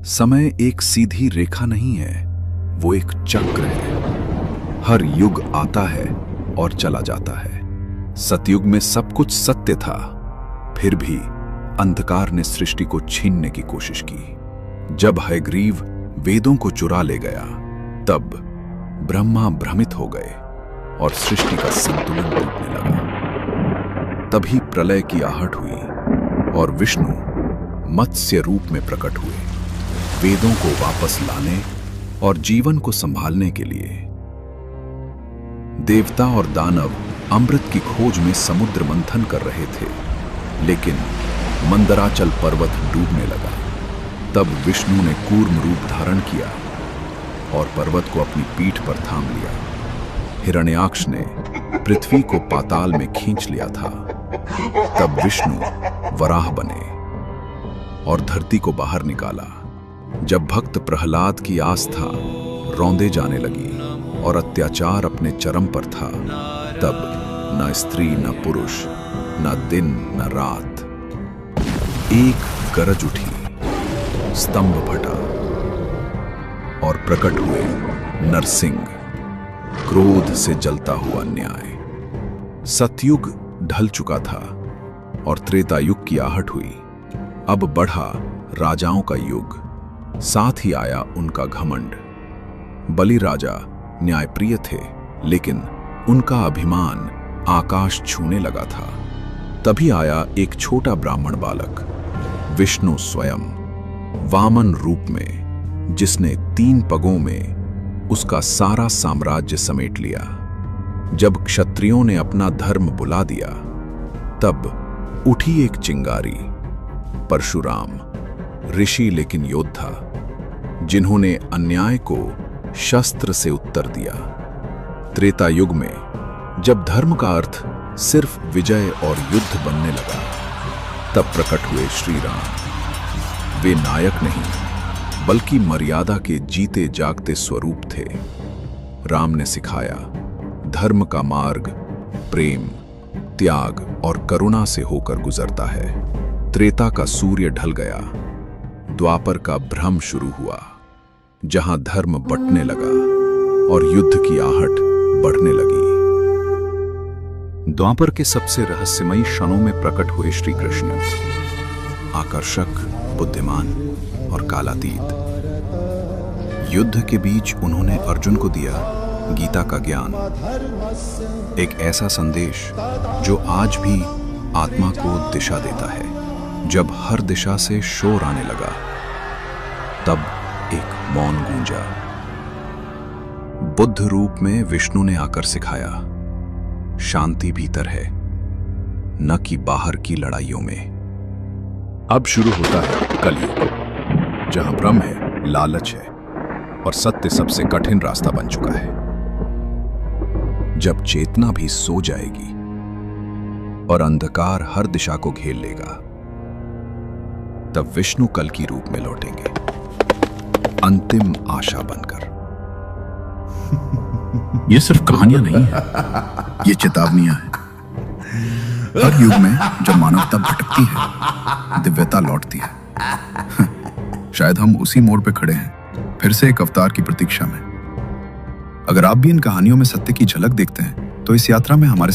समय एक सीधी रेखा नहीं है, वो एक चक्र है। हर युग आता है और चला जाता है। सतयुग में सब कुछ सत्य था, फिर भी अंधकार ने सृष्टि को छीनने की कोशिश की। जब हयग्रीव वेदों को चुरा ले गया, तब ब्रह्मा भ्रमित हो गए और सृष्टि का संतुलन टूटने लगा। तभी प्रलय की आहट हुई और विष्णु मत्स्य रूप में प्रकट हुए, वेदों को वापस लाने और जीवन को संभालने के लिए। देवता और दानव अमृत की खोज में समुद्र मंथन कर रहे थे, लेकिन मंदराचल पर्वत डूबने लगा। तब विष्णु ने कूर्म रूप धारण किया और पर्वत को अपनी पीठ पर थाम लिया। हिरण्याक्ष ने पृथ्वी को पाताल में खींच लिया था। तब विष्णु वराह बने और धरती को बाहर निकाला। जब भक्त प्रहलाद की आस्था रौंदे जाने लगी और अत्याचार अपने चरम पर था, तब न स्त्री न पुरुष, न दिन न रात, एक गरज उठी, स्तंभ फटा और प्रकट हुए नरसिंह, क्रोध से जलता हुआ न्याय। सतयुग ढल चुका था और त्रेता युग की आहट हुई। अब बढ़ा राजाओं का युग, साथ ही आया उनका घमंड। बलि राजा न्यायप्रिय थे, लेकिन उनका अभिमान आकाश छूने लगा था। तभी आया एक छोटा ब्राह्मण बालक, विष्णु स्वयं, वामन रूप में, जिसने 3 पगों में उसका सारा साम्राज्य समेट लिया। जब क्षत्रियों ने अपना धर्म बुला दिया, तब उठी एक चिंगारी, परशुराम, ऋषि लेकिन योद्धा, जिन्होंने अन्याय को शस्त्र से उत्तर दिया। त्रेता युग में जब धर्म का अर्थ सिर्फ विजय और युद्ध बनने लगा, तब प्रकट हुए श्री राम। वे नायक नहीं, बल्कि मर्यादा के जीते जागते स्वरूप थे। राम ने सिखाया, धर्म का मार्ग प्रेम, त्याग और करुणा से होकर गुजरता है। त्रेता का सूर्य ढल गया, द्वापर का भ्रम शुरू हुआ, जहां धर्म बंटने लगा और युद्ध की आहट बढ़ने लगी। द्वापर के सबसे रहस्यमयी क्षणों में प्रकट हुए श्री कृष्ण, आकर्षक, बुद्धिमान और कालातीत। युद्ध के बीच उन्होंने अर्जुन को दिया गीता का ज्ञान, एक ऐसा संदेश जो आज भी आत्मा को दिशा देता है। जब हर दिशा से शोर आने लगा, तब एक मौन गूंजा। बुद्ध रूप में विष्णु ने आकर सिखाया, शांति भीतर है, न कि बाहर की लड़ाइयों में। अब शुरू होता है कलयुग, जहां भ्रम है, लालच है और सत्य सबसे कठिन रास्ता बन चुका है। जब चेतना भी सो जाएगी और अंधकार हर दिशा को घेर लेगा, तब विष्णु कल की रूप में लौटेंगे, अंतिम आशा बनकर। ये सिर्फ कहानियां नहीं है, ये चेतावनियां हैं। हर युग में जब मानवता भटकती है, दिव्यता लौटती है। शायद हम उसी मोड़ पे खड़े हैं, फिर से एक अवतार की प्रतीक्षा में। अगर आप भी इन कहानियों में सत्य की झलक देखते हैं, तो इस यात्रा में हमारे